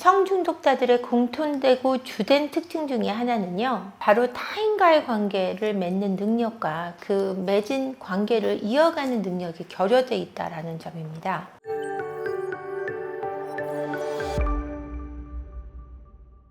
성중독자들의 공통되고 주된 특징 중에 하나는요, 바로 타인과의 관계를 맺는 능력과 그 맺은 관계를 이어가는 능력이 결여되어 있다는 점입니다.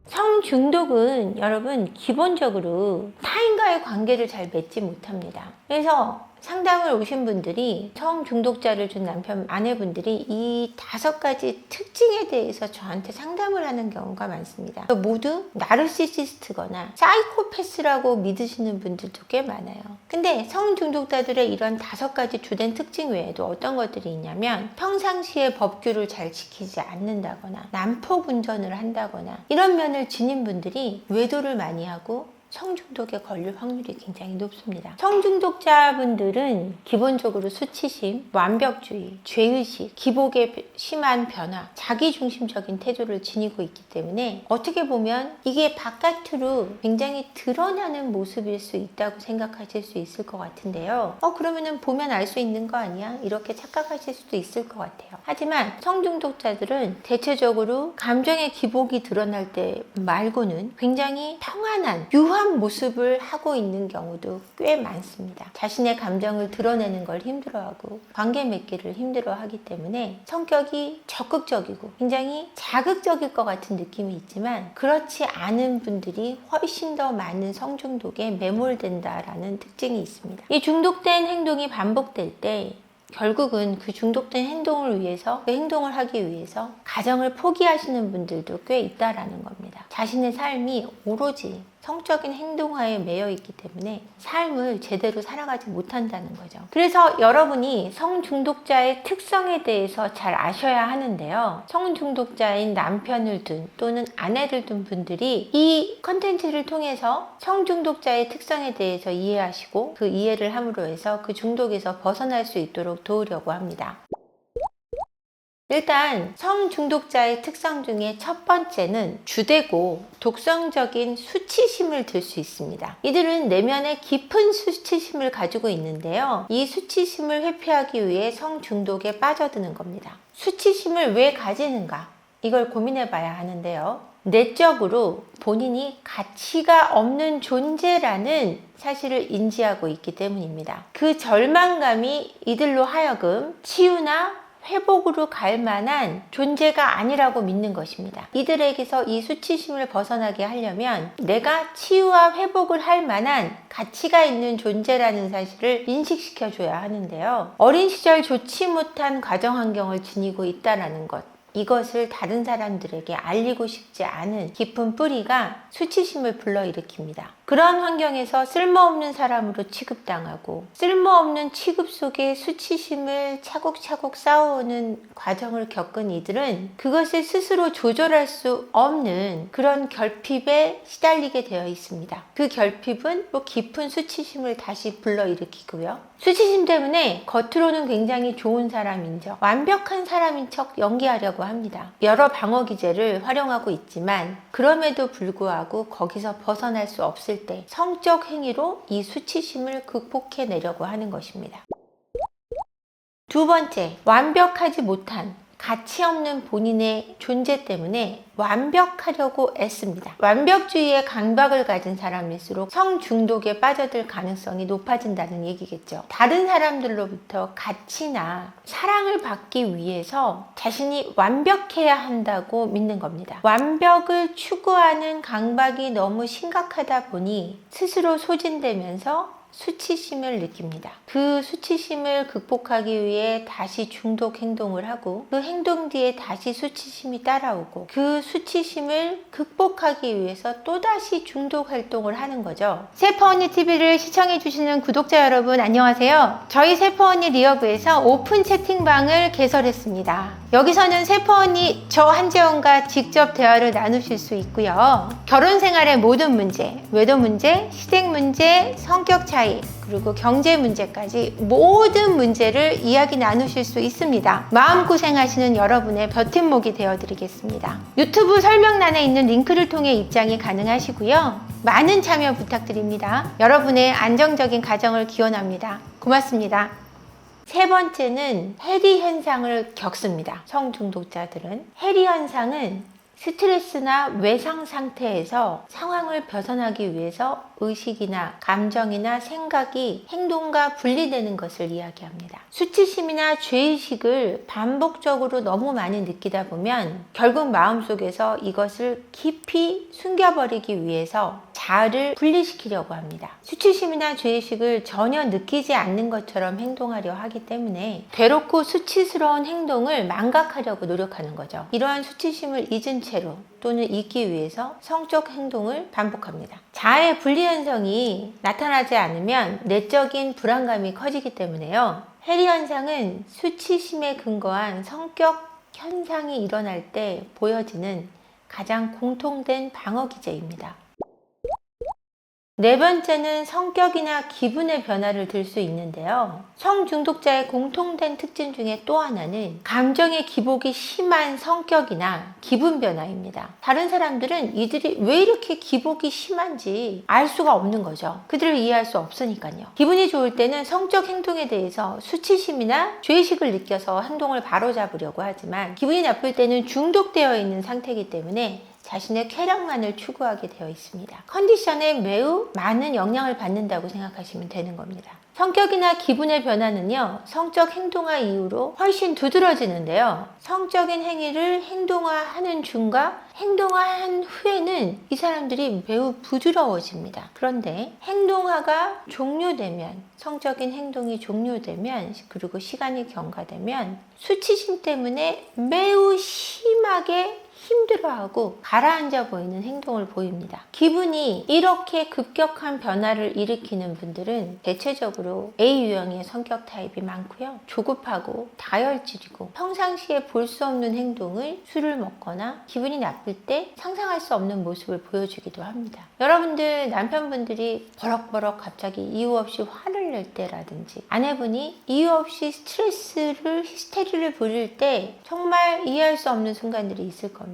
성중독은 여러분 기본적으로 타인과의 관계를 잘 맺지 못합니다. 그래서 상담을 오신 분들이 성중독자를 준 남편, 아내분들이 이 5가지 특징에 대해서 저한테 상담을 하는 경우가 많습니다. 모두 나르시시스트거나 사이코패스라고 믿으시는 분들도 꽤 많아요. 근데 성중독자들의 이런 5가지 주된 특징 외에도 어떤 것들이 있냐면, 평상시에 법규를 잘 지키지 않는다거나 난폭 운전을 한다거나 이런 면을 지닌 분들이 외도를 많이 하고 성중독에 걸릴 확률이 굉장히 높습니다. 성중독자분들은 기본적으로 수치심, 완벽주의, 죄의식, 기복의 심한 변화, 자기중심적인 태도를 지니고 있기 때문에 어떻게 보면 이게 바깥으로 굉장히 드러나는 모습일 수 있다고 생각하실 수 있을 것 같은데요. 그러면은 보면 알 수 있는 거 아니야? 이렇게 착각하실 수도 있을 것 같아요. 하지만 성중독자들은 대체적으로 감정의 기복이 드러날 때 말고는 굉장히 평안한, 유한 모습을 하고 있는 경우도 꽤 많습니다. 자신의 감정을 드러내는 걸 힘들어하고 관계 맺기를 힘들어하기 때문에 성격이 적극적이고 굉장히 자극적일 것 같은 느낌이 있지만, 그렇지 않은 분들이 훨씬 더 많은 성중독에 매몰된다라는 특징이 있습니다. 이 중독된 행동이 반복될 때 결국은 그 중독된 행동을 위해서, 그 행동을 하기 위해서 가정을 포기하시는 분들도 꽤 있다라는 겁니다. 자신의 삶이 오로지 성적인 행동하에 매여 있기 때문에 삶을 제대로 살아가지 못한다는 거죠. 그래서 여러분이 성중독자의 특성에 대해서 잘 아셔야 하는데요. 성중독자인 남편을 둔 또는 아내를 둔 분들이 이 컨텐츠를 통해서 성중독자의 특성에 대해서 이해하시고 그 이해를 함으로 해서 그 중독에서 벗어날 수 있도록 도우려고 합니다. 일단 성중독자의 특성 중에 첫 번째는 주되고 독성적인 수치심을 들 수 있습니다. 이들은 내면에 깊은 수치심을 가지고 있는데요. 이 수치심을 회피하기 위해 성중독에 빠져드는 겁니다. 수치심을 왜 가지는가? 이걸 고민해 봐야 하는데요. 내적으로 본인이 가치가 없는 존재라는 사실을 인지하고 있기 때문입니다. 그 절망감이 이들로 하여금 치유나 회복으로 갈 만한 존재가 아니라고 믿는 것입니다. 이들에게서 이 수치심을 벗어나게 하려면 내가 치유와 회복을 할 만한 가치가 있는 존재라는 사실을 인식시켜줘야 하는데요. 어린 시절 좋지 못한 가정 환경을 지니고 있다는 것, 이것을 다른 사람들에게 알리고 싶지 않은 깊은 뿌리가 수치심을 불러일으킵니다. 그런 환경에서 쓸모없는 사람으로 취급당하고 쓸모없는 취급 속에 수치심을 차곡차곡 쌓아오는 과정을 겪은 이들은 그것을 스스로 조절할 수 없는 그런 결핍에 시달리게 되어 있습니다. 그 결핍은 또 깊은 수치심을 다시 불러일으키고요. 수치심 때문에 겉으로는 굉장히 좋은 사람인 척, 완벽한 사람인 척 연기하려고 합니다. 여러 방어 기제를 활용하고 있지만 그럼에도 불구하고 거기서 벗어날 수 없을 때 성적 행위로 이 수치심을 극복해내려고 하는 것입니다. 두 번째, 완벽하지 못한 가치 없는 본인의 존재 때문에 완벽하려고 애씁니다. 완벽주의의 강박을 가진 사람일수록 성중독에 빠져들 가능성이 높아진다는 얘기겠죠. 다른 사람들로부터 가치나 사랑을 받기 위해서 자신이 완벽해야 한다고 믿는 겁니다. 완벽을 추구하는 강박이 너무 심각하다 보니 스스로 소진되면서 수치심을 느낍니다. 그 수치심을 극복하기 위해 다시 중독 행동을 하고 그 행동 뒤에 다시 수치심이 따라오고 그 수치심을 극복하기 위해서 또다시 중독 활동을 하는 거죠. 세퍼언니 TV를 시청해주시는 구독자 여러분 안녕하세요. 저희 세퍼언니 리어브에서 오픈 채팅방을 개설했습니다. 여기서는 세퍼언니 저 한재원과 직접 대화를 나누실 수 있고요. 결혼 생활의 모든 문제, 외도 문제, 시댁 문제, 성격 차이, 그리고 경제 문제까지 모든 문제를 이야기 나누실 수 있습니다. 마음고생하시는 여러분의 버팀목이 되어드리겠습니다. 유튜브 설명란에 있는 링크를 통해 입장이 가능하시고요. 많은 참여 부탁드립니다. 여러분의 안정적인 가정을 기원합니다. 고맙습니다. 세 번째는 해리 현상을 겪습니다. 성중독자들은 해리 현상은 스트레스나 외상 상태에서 상황을 벗어나기 위해서 의식이나 감정이나 생각이 행동과 분리되는 것을 이야기합니다. 수치심이나 죄의식을 반복적으로 너무 많이 느끼다 보면 결국 마음속에서 이것을 깊이 숨겨버리기 위해서 자아를 분리시키려고 합니다. 수치심이나 죄의식을 전혀 느끼지 않는 것처럼 행동하려 하기 때문에 괴롭고 수치스러운 행동을 망각하려고 노력하는 거죠. 이러한 수치심을 잊은 채로 또는 잊기 위해서 성적 행동을 반복합니다. 자아의 분리 현상이 나타나지 않으면 내적인 불안감이 커지기 때문에요. 해리 현상은 수치심에 근거한 성격 현상이 일어날 때 보여지는 가장 공통된 방어 기제입니다. 네 번째는 성격이나 기분의 변화를 들 수 있는데요. 성중독자의 공통된 특징 중에 또 하나는 감정의 기복이 심한 성격이나 기분 변화입니다. 다른 사람들은 이들이 왜 이렇게 기복이 심한지 알 수가 없는 거죠. 그들을 이해할 수 없으니까요. 기분이 좋을 때는 성적 행동에 대해서 수치심이나 죄의식을 느껴서 행동을 바로잡으려고 하지만 기분이 나쁠 때는 중독되어 있는 상태이기 때문에 자신의 쾌락만을 추구하게 되어 있습니다. 컨디션에 매우 많은 영향을 받는다고 생각하시면 되는 겁니다. 성격이나 기분의 변화는요, 성적 행동화 이후로 훨씬 두드러지는데요. 성적인 행위를 행동화하는 중과 행동화한 후에는 이 사람들이 매우 부드러워집니다. 그런데 행동화가 종료되면, 성적인 행동이 종료되면, 그리고 시간이 경과되면 수치심 때문에 매우 심하게 힘들어하고 가라앉아 보이는 행동을 보입니다. 기분이 이렇게 급격한 변화를 일으키는 분들은 대체적으로 A 유형의 성격 타입이 많고요. 조급하고 다혈질이고 평상시에 볼 수 없는 행동을 술을 먹거나 기분이 나쁠 때 상상할 수 없는 모습을 보여주기도 합니다. 여러분들 남편분들이 버럭버럭 갑자기 이유 없이 화를 낼 때라든지 아내분이 이유 없이 스트레스를 히스테리를 부릴 때 정말 이해할 수 없는 순간들이 있을 겁니다.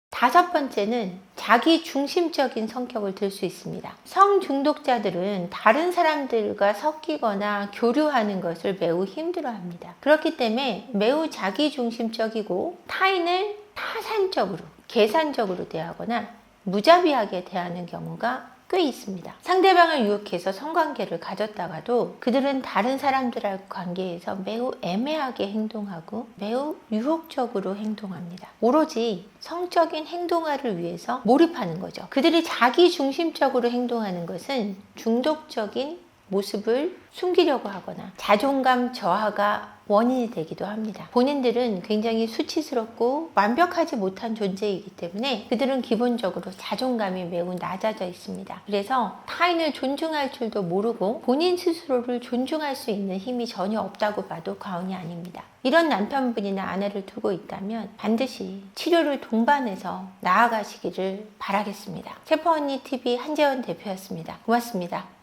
다섯 번째는 자기 중심적인 성격을 들 수 있습니다. 성중독자들은 다른 사람들과 섞이거나 교류하는 것을 매우 힘들어합니다. 그렇기 때문에 매우 자기 중심적이고 타인을 타산적으로, 계산적으로 대하거나 무자비하게 대하는 경우가 꽤 있습니다. 상대방을 유혹해서 성관계를 가졌다가도 그들은 다른 사람들과의 관계에서 매우 애매하게 행동하고 매우 유혹적으로 행동합니다. 오로지 성적인 행동화를 위해서 몰입하는 거죠. 그들이 자기 중심적으로 행동하는 것은 중독적인 모습을 숨기려고 하거나 자존감 저하가 원인이 되기도 합니다. 본인들은 굉장히 수치스럽고 완벽하지 못한 존재이기 때문에 그들은 기본적으로 자존감이 매우 낮아져 있습니다. 그래서 타인을 존중할 줄도 모르고 본인 스스로를 존중할 수 있는 힘이 전혀 없다고 봐도 과언이 아닙니다. 이런 남편분이나 아내를 두고 있다면 반드시 치료를 동반해서 나아가시기를 바라겠습니다. 셰퍼언니 TV 한재원 대표였습니다. 고맙습니다.